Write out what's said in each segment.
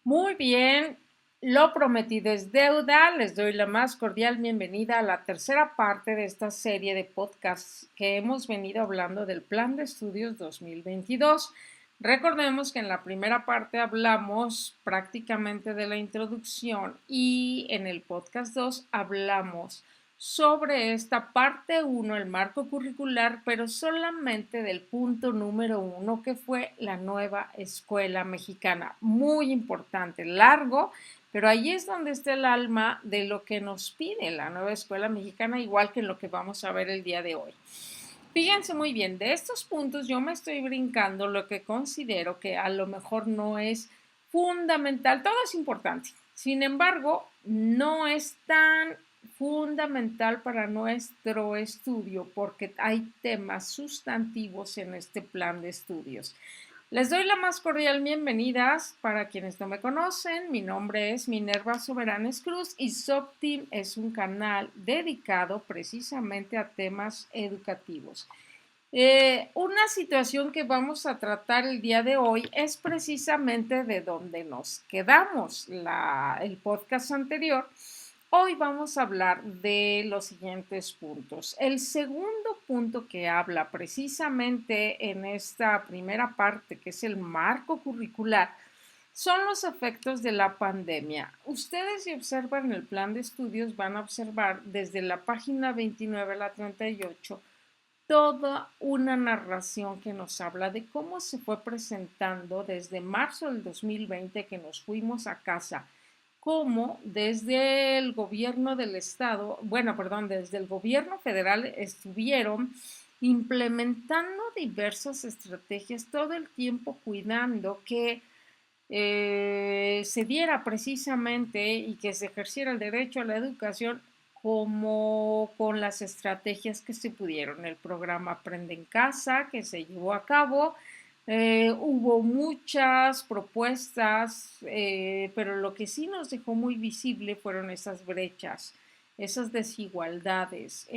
Muy bien, lo prometido es deuda. Les doy la más cordial bienvenida a la tercera parte de esta serie de podcasts que hemos venido hablando del Plan de Estudios 2022. Recordemos que en la primera parte hablamos prácticamente de la introducción y en el podcast 2 hablamos sobre esta parte uno, el marco curricular, pero solamente del punto número 1, que fue la nueva escuela mexicana. Muy importante, largo, pero ahí es donde está el alma de lo que nos pide la nueva escuela mexicana, igual que en lo que vamos a ver el día de hoy. Fíjense muy bien, de estos puntos yo me estoy brincando lo que considero que a lo mejor no es fundamental, todo es importante, sin embargo, no es tan fundamental para nuestro estudio porque hay temas sustantivos en este plan de estudios. Les doy la más cordial bienvenida para quienes no me conocen. Mi nombre es Minerva Soberanes Cruz y SOPTEAM es un canal dedicado precisamente a temas educativos. Una situación que vamos a tratar el día de hoy es precisamente de donde nos quedamos el podcast anterior. Hoy vamos a hablar de los siguientes puntos. El segundo punto que habla precisamente en esta primera parte, que es el marco curricular, son los efectos de la pandemia. Ustedes, si observan el plan de estudios, van a observar desde la página 29 a la 38 toda una narración que nos habla de cómo se fue presentando desde marzo del 2020 que nos fuimos a casa, cómo desde el gobierno del estado, desde el gobierno federal estuvieron implementando diversas estrategias todo el tiempo cuidando que se diera precisamente y que se ejerciera el derecho a la educación como con las estrategias que se pudieron. El programa Aprende en Casa que se llevó a cabo, hubo muchas propuestas, pero lo que sí nos dejó muy visible fueron esas brechas, esas desigualdades,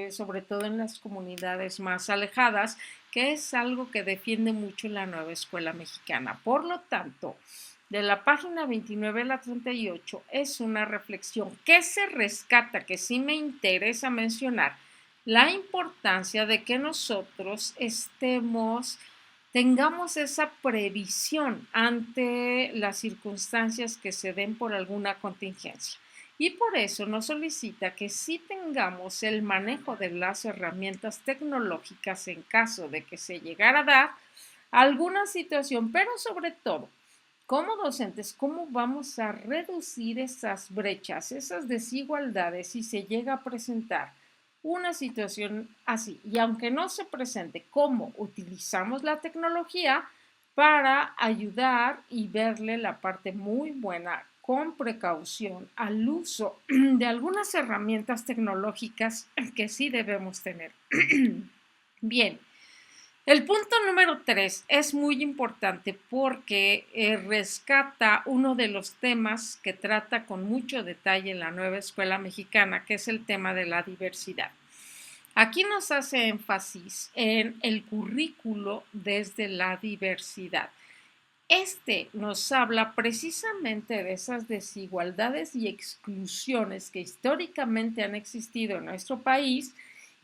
sobre todo en las comunidades más alejadas, que es algo que defiende mucho la nueva escuela mexicana. Por lo tanto, de la página 29 a la 38 es una reflexión que se rescata, que sí me interesa mencionar, la importancia de que nosotros tengamos esa previsión ante las circunstancias que se den por alguna contingencia. Y por eso nos solicita que sí tengamos el manejo de las herramientas tecnológicas en caso de que se llegara a dar alguna situación, pero sobre todo, como docentes, ¿cómo vamos a reducir esas brechas, esas desigualdades si se llega a presentar una situación así? Y aunque no se presente, ¿cómo utilizamos la tecnología para ayudar y verle la parte muy buena con precaución al uso de algunas herramientas tecnológicas que sí debemos tener? Bien, el punto número 3 es muy importante porque rescata uno de los temas que trata con mucho detalle en la nueva escuela mexicana, que es el tema de la diversidad. Aquí nos hace énfasis en el currículo desde la diversidad. Este nos habla precisamente de esas desigualdades y exclusiones que históricamente han existido en nuestro país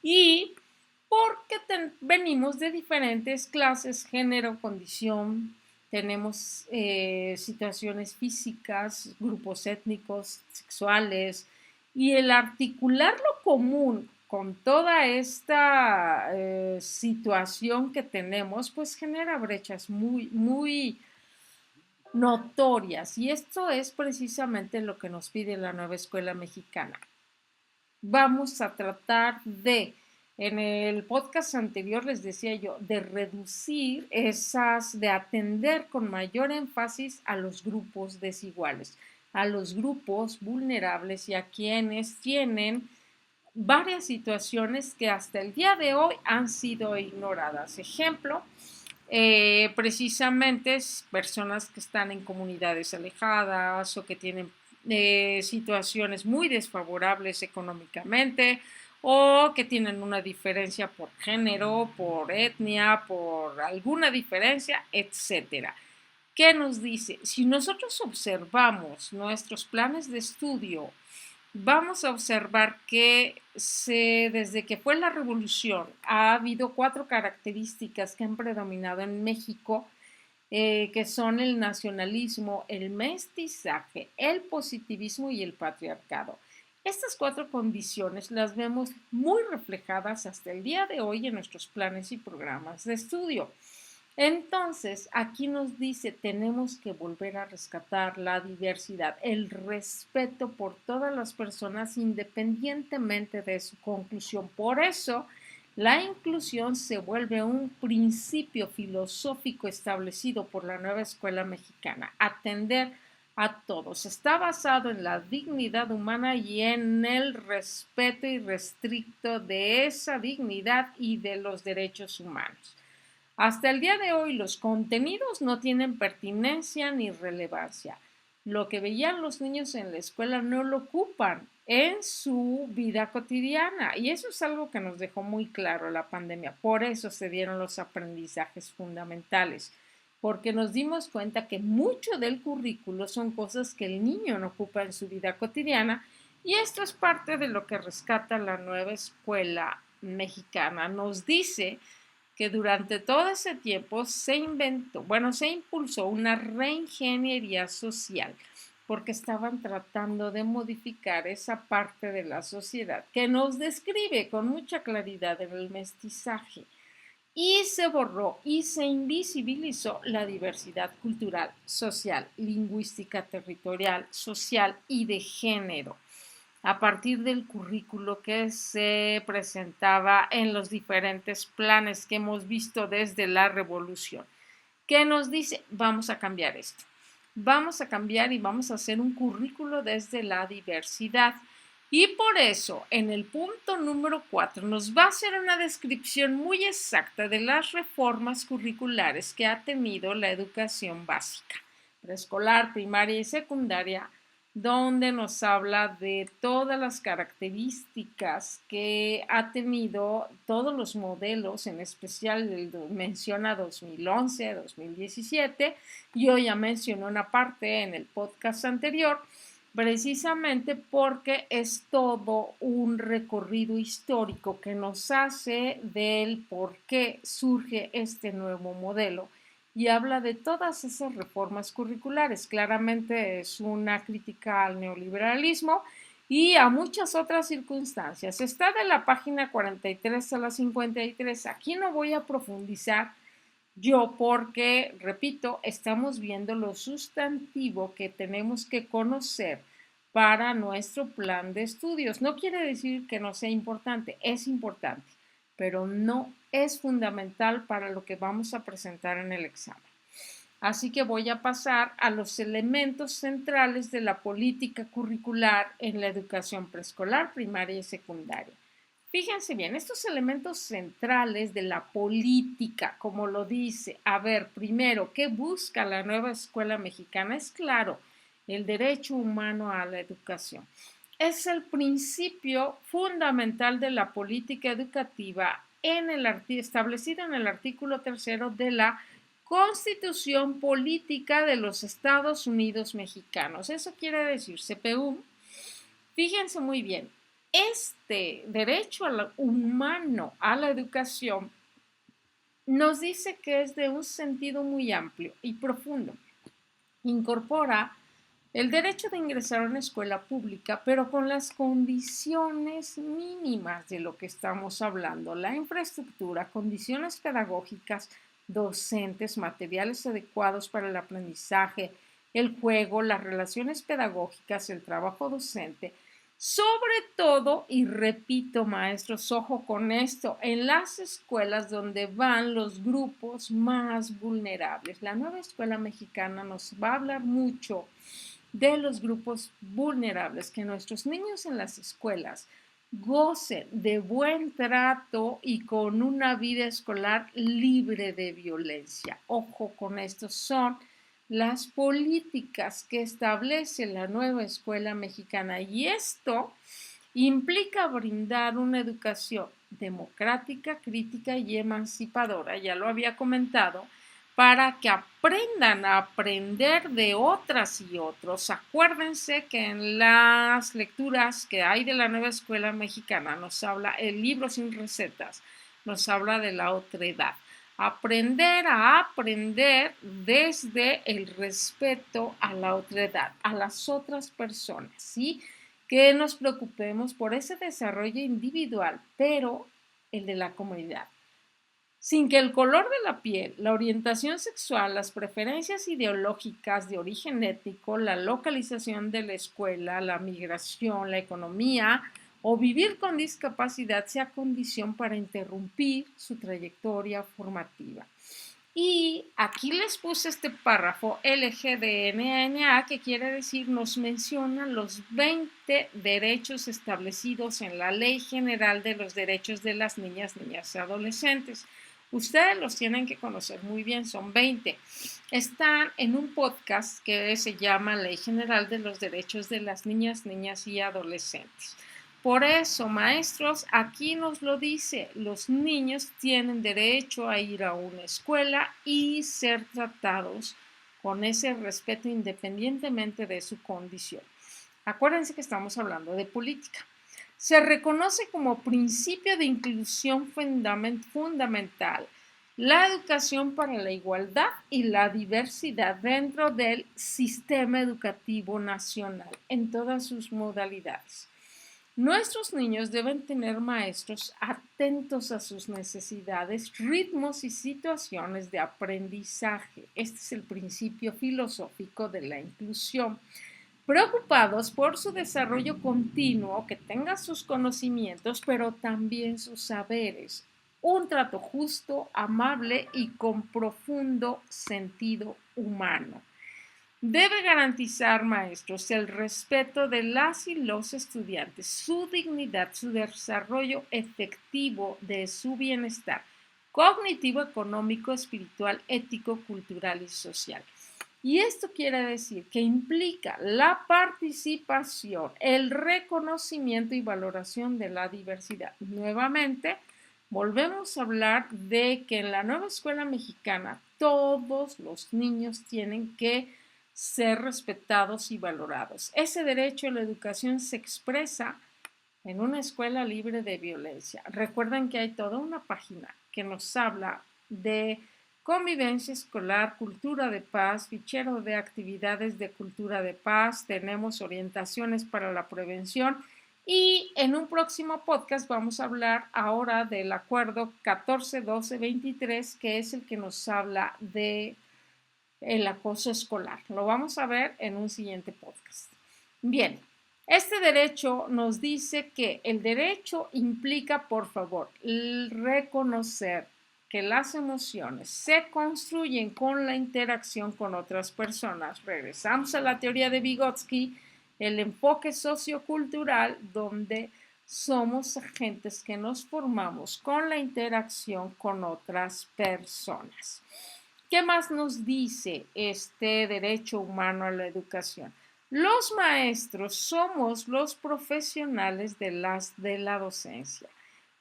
y porque venimos de diferentes clases, género, condición, tenemos situaciones físicas, grupos étnicos, sexuales, y el articular lo común con toda esta situación que tenemos, pues genera brechas muy notorias. Y esto es precisamente lo que nos pide la nueva escuela mexicana. Vamos a tratar en el podcast anterior les decía yo, de reducir de atender con mayor énfasis a los grupos desiguales, a los grupos vulnerables y a quienes tienen varias situaciones que hasta el día de hoy han sido ignoradas. Ejemplo, precisamente personas que están en comunidades alejadas o que tienen situaciones muy desfavorables económicamente o que tienen una diferencia por género, por etnia, por alguna diferencia, etcétera. ¿Qué nos dice? Si nosotros observamos nuestros planes de estudio, vamos a observar que desde que fue la revolución ha habido 4 características que han predominado en México, que son el nacionalismo, el mestizaje, el positivismo y el patriarcado. Estas 4 condiciones las vemos muy reflejadas hasta el día de hoy en nuestros planes y programas de estudio. Entonces, aquí nos dice, tenemos que volver a rescatar la diversidad, el respeto por todas las personas independientemente de su conclusión. Por eso, la inclusión se vuelve un principio filosófico establecido por la nueva escuela mexicana. Atender a todos. Está basado en la dignidad humana y en el respeto irrestricto de esa dignidad y de los derechos humanos. Hasta el día de hoy los contenidos no tienen pertinencia ni relevancia. Lo que veían los niños en la escuela no lo ocupan en su vida cotidiana y eso es algo que nos dejó muy claro la pandemia. Por eso se dieron los aprendizajes fundamentales, porque nos dimos cuenta que mucho del currículo son cosas que el niño no ocupa en su vida cotidiana y esto es parte de lo que rescata la nueva escuela mexicana. Nos dice que durante todo ese tiempo se impulsó una reingeniería social, porque estaban tratando de modificar esa parte de la sociedad que nos describe con mucha claridad en el mestizaje. Y se borró y se invisibilizó la diversidad cultural, social, lingüística, territorial, social y de género a partir del currículo que se presentaba en los diferentes planes que hemos visto desde la revolución. ¿Qué nos dice? Vamos a cambiar esto. Vamos a cambiar y vamos a hacer un currículo desde la diversidad. Y por eso, en el punto número 4, nos va a hacer una descripción muy exacta de las reformas curriculares que ha tenido la educación básica, preescolar, primaria y secundaria, donde nos habla de todas las características que ha tenido todos los modelos, en especial menciona 2011, 2017, yo ya mencioné una parte en el podcast anterior, precisamente porque es todo un recorrido histórico que nos hace del por qué surge este nuevo modelo y habla de todas esas reformas curriculares. Claramente es una crítica al neoliberalismo y a muchas otras circunstancias. Está de la página 43 a la 53. Aquí no voy a profundizar yo porque, repito, estamos viendo lo sustantivo que tenemos que conocer para nuestro plan de estudios. No quiere decir que no sea importante, es importante, pero no es fundamental para lo que vamos a presentar en el examen. Así que voy a pasar a los elementos centrales de la política curricular en la educación preescolar, primaria y secundaria. Fíjense bien, estos elementos centrales de la política, como lo dice, a ver, primero, ¿qué busca la nueva escuela mexicana? Es claro, el derecho humano a la educación. Es el principio fundamental de la política educativa establecido en el artículo 3 de la Constitución Política de los Estados Unidos Mexicanos. Eso quiere decir, CPU, fíjense muy bien, este derecho humano a la educación nos dice que es de un sentido muy amplio y profundo. Incorpora el derecho de ingresar a una escuela pública, pero con las condiciones mínimas de lo que estamos hablando, la infraestructura, condiciones pedagógicas, docentes, materiales adecuados para el aprendizaje, el juego, las relaciones pedagógicas, el trabajo docente. Sobre todo, y repito, maestros, ojo con esto, en las escuelas donde van los grupos más vulnerables. La nueva escuela mexicana nos va a hablar mucho de los grupos vulnerables, que nuestros niños en las escuelas gocen de buen trato y con una vida escolar libre de violencia. Ojo con esto, son las políticas que establece la nueva escuela mexicana y esto implica brindar una educación democrática, crítica y emancipadora, ya lo había comentado, para que aprendan a aprender de otras y otros. Acuérdense que en las lecturas que hay de la nueva escuela mexicana nos habla el libro sin recetas, nos habla de la otredad. Aprender a aprender desde el respeto a la otredad, a las otras personas, ¿sí? Que nos preocupemos por ese desarrollo individual, pero el de la comunidad, sin que el color de la piel, la orientación sexual, las preferencias ideológicas de origen étnico, la localización de la escuela, la migración, la economía o vivir con discapacidad sea condición para interrumpir su trayectoria formativa. Y aquí les puse este párrafo LGDNA, que quiere decir, nos menciona los 20 derechos establecidos en la Ley General de los Derechos de las Niñas, Niñas y Adolescentes. Ustedes los tienen que conocer muy bien, son 20. Están en un podcast que se llama Ley General de los Derechos de las Niñas, Niñas y Adolescentes. Por eso, maestros, aquí nos lo dice, los niños tienen derecho a ir a una escuela y ser tratados con ese respeto independientemente de su condición. Acuérdense que estamos hablando de política. Se reconoce como principio de inclusión fundamental la educación para la igualdad y la diversidad dentro del sistema educativo nacional en todas sus modalidades. Nuestros niños deben tener maestros atentos a sus necesidades, ritmos y situaciones de aprendizaje. Este es el principio filosófico de la inclusión. Preocupados por su desarrollo continuo, que tenga sus conocimientos, pero también sus saberes. Un trato justo, amable y con profundo sentido humano. Debe garantizar, maestros, el respeto de las y los estudiantes, su dignidad, su desarrollo efectivo de su bienestar cognitivo, económico, espiritual, ético, cultural y social. Y esto quiere decir que implica la participación, el reconocimiento y valoración de la diversidad. Nuevamente, volvemos a hablar de que en la nueva escuela mexicana todos los niños tienen que ser respetados y valorados. Ese derecho a la educación se expresa en una escuela libre de violencia. Recuerden que hay toda una página que nos habla de convivencia escolar, cultura de paz, fichero de actividades de cultura de paz, tenemos orientaciones para la prevención y en un próximo podcast vamos a hablar ahora del acuerdo 14-12-23, que es el que nos habla de el acoso escolar. Lo vamos a ver en un siguiente podcast. Bien, este derecho nos dice que el derecho implica, por favor, reconocer que las emociones se construyen con la interacción con otras personas. Regresamos a la teoría de Vygotsky, el enfoque sociocultural, donde somos agentes que nos formamos con la interacción con otras personas. ¿Qué más nos dice este derecho humano a la educación? Los maestros somos los profesionales de la docencia.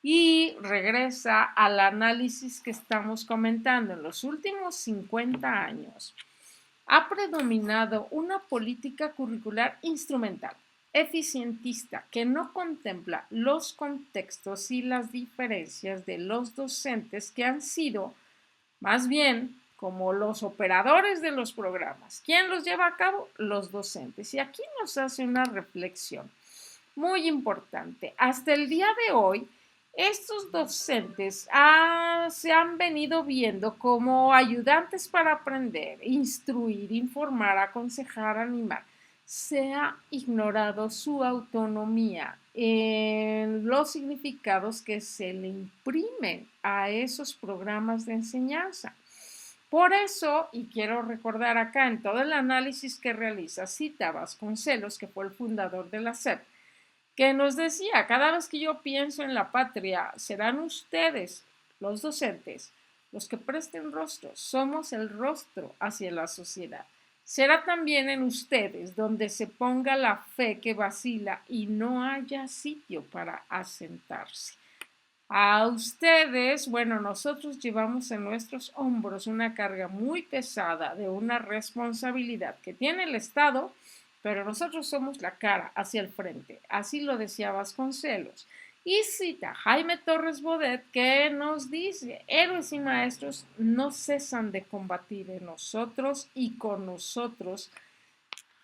Y regresa al análisis que estamos comentando. En los últimos 50 años ha predominado una política curricular instrumental, eficientista, que no contempla los contextos y las diferencias de los docentes, que han sido más bien como los operadores de los programas. ¿Quién los lleva a cabo? Los docentes. Y aquí nos hace una reflexión muy importante. Hasta el día de hoy, estos docentes se han venido viendo como ayudantes para aprender, instruir, informar, aconsejar, animar. Se ha ignorado su autonomía en los significados que se le imprimen a esos programas de enseñanza. Por eso, y quiero recordar acá en todo el análisis que realiza Cita Vasconcelos, que fue el fundador de la SEP, que nos decía, cada vez que yo pienso en la patria, serán ustedes, los docentes, los que presten rostro, somos el rostro hacia la sociedad. Será también en ustedes donde se ponga la fe que vacila y no haya sitio para asentarse. A ustedes, bueno, nosotros llevamos en nuestros hombros una carga muy pesada de una responsabilidad que tiene el Estado, pero nosotros somos la cara hacia el frente. Así lo decía Vasconcelos. Y cita Jaime Torres Bodet, que nos dice: héroes y maestros no cesan de combatir en nosotros y con nosotros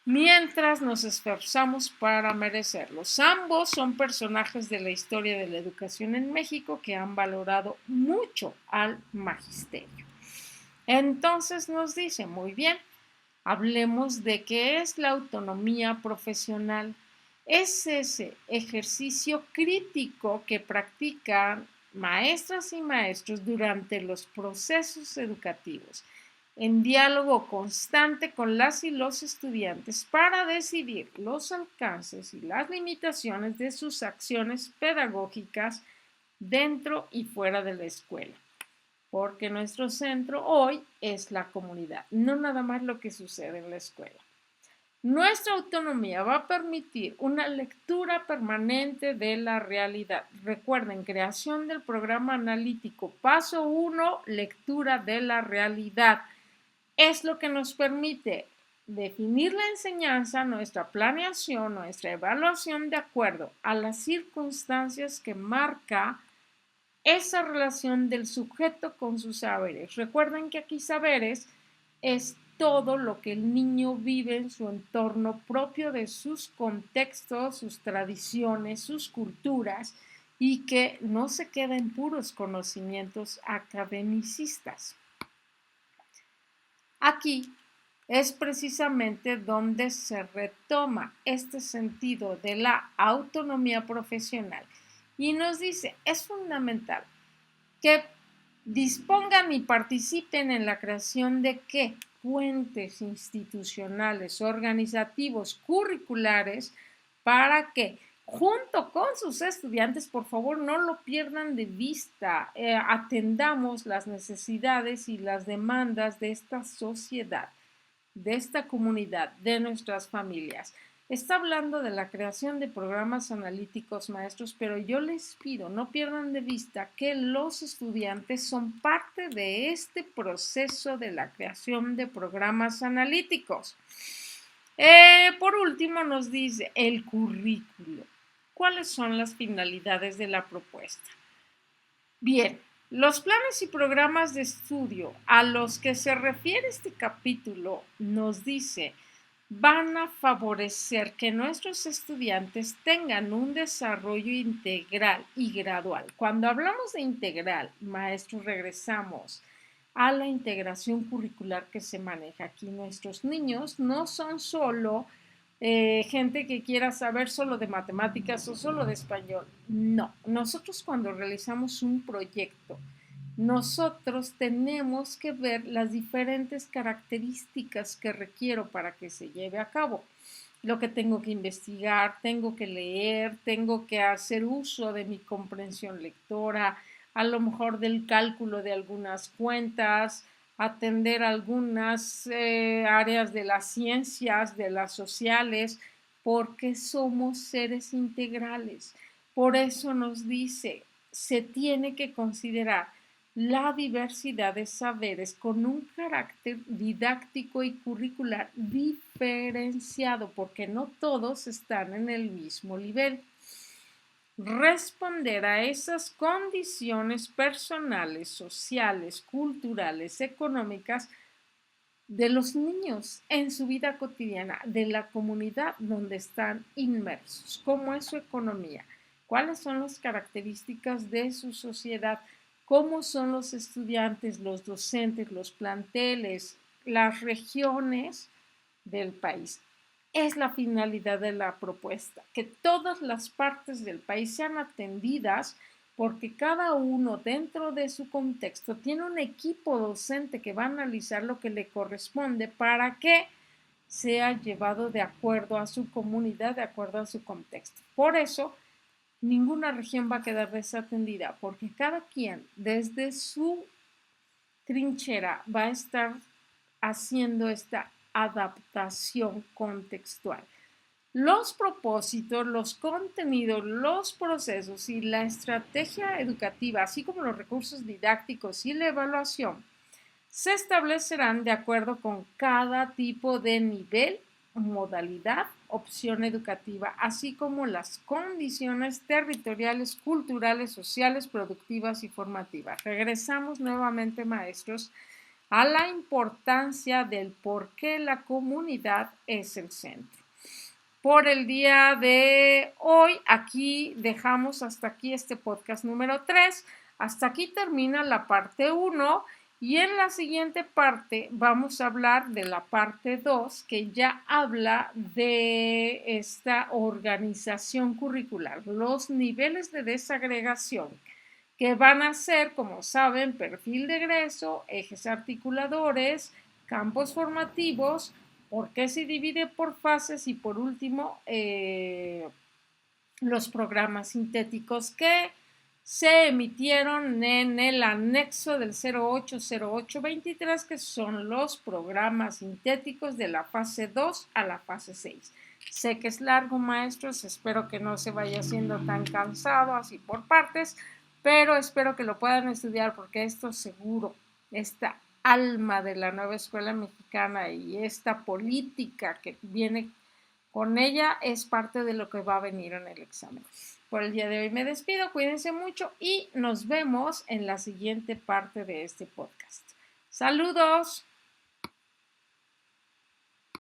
mientras nos esforzamos para merecerlos. Ambos son personajes de la historia de la educación en México que han valorado mucho al magisterio. Entonces nos dice: muy bien, hablemos de qué es la autonomía profesional. Es ese ejercicio crítico que practican maestras y maestros durante los procesos educativos, en diálogo constante con las y los estudiantes para decidir los alcances y las limitaciones de sus acciones pedagógicas dentro y fuera de la escuela. Porque nuestro centro hoy es la comunidad, no nada más lo que sucede en la escuela. Nuestra autonomía va a permitir una lectura permanente de la realidad. Recuerden, creación del programa analítico. Paso 1, lectura de la realidad. Es lo que nos permite definir la enseñanza, nuestra planeación, nuestra evaluación de acuerdo a las circunstancias que marca esa relación del sujeto con sus saberes. Recuerden que aquí saberes es todo lo que el niño vive en su entorno propio de sus contextos, sus tradiciones, sus culturas, y que no se queda en puros conocimientos academicistas. Aquí es precisamente donde se retoma este sentido de la autonomía profesional y nos dice: es fundamental que dispongan y participen en la creación de ¿qué? Puentes institucionales, organizativos, curriculares, para que junto con sus estudiantes, por favor, no lo pierdan de vista, atendamos las necesidades y las demandas de esta sociedad, de esta comunidad, de nuestras familias. Está hablando de la creación de programas analíticos, maestros, pero yo les pido, no pierdan de vista que los estudiantes son parte de este proceso de la creación de programas analíticos. Por último, nos dice el currículo. ¿Cuáles son las finalidades de la propuesta? Bien, los planes y programas de estudio a los que se refiere este capítulo nos dice: van a favorecer que nuestros estudiantes tengan un desarrollo integral y gradual. Cuando hablamos de integral, maestros, regresamos a la integración curricular que se maneja aquí. Nuestros niños no son solo gente que quiera saber solo de matemáticas o solo de español. No, nosotros cuando realizamos un proyecto, nosotros tenemos que ver las diferentes características que requiero para que se lleve a cabo. Lo que tengo que investigar, tengo que leer, tengo que hacer uso de mi comprensión lectora, a lo mejor del cálculo de algunas cuentas, atender algunas áreas de las ciencias, de las sociales, porque somos seres integrales. Por eso nos dice, se tiene que considerar la diversidad de saberes con un carácter didáctico y curricular diferenciado, porque no todos están en el mismo nivel. Responder a esas condiciones personales, sociales, culturales, económicas de los niños en su vida cotidiana, de la comunidad donde están inmersos, cómo es su economía, cuáles son las características de su sociedad, cómo son los estudiantes, los docentes, los planteles, las regiones del país. Es la finalidad de la propuesta, que todas las partes del país sean atendidas, porque cada uno dentro de su contexto tiene un equipo docente que va a analizar lo que le corresponde para que sea llevado de acuerdo a su comunidad, de acuerdo a su contexto. Por eso, ninguna región va a quedar desatendida, porque cada quien desde su trinchera va a estar haciendo esta adaptación contextual. los propósitos, los contenidos, los procesos y la estrategia educativa, así como los recursos didácticos y la evaluación, se establecerán de acuerdo con cada tipo de nivel, modalidad, opción educativa, así como las condiciones territoriales, culturales, sociales, productivas y formativas. Regresamos nuevamente, maestros, a la importancia del por qué la comunidad es el centro. Por el día de hoy, aquí dejamos hasta aquí este podcast número 3. Hasta aquí termina la parte 1 y en la siguiente parte vamos a hablar de la parte 2 que ya habla de esta organización curricular, los niveles de desagregación que van a ser, como saben, perfil de egreso, ejes articuladores, campos formativos, por qué se divide por fases y por último los programas sintéticos que se emitieron en el anexo del 080823, que son los programas sintéticos de la fase 2 a la fase 6. Sé que es largo, maestros, espero que no se vaya siendo tan cansado así por partes, pero espero que lo puedan estudiar porque esto seguro, esta alma de la nueva escuela mexicana y esta política que viene con ella es parte de lo que va a venir en el examen. Por el día de hoy me despido, cuídense mucho y nos vemos en la siguiente parte de este podcast. Saludos.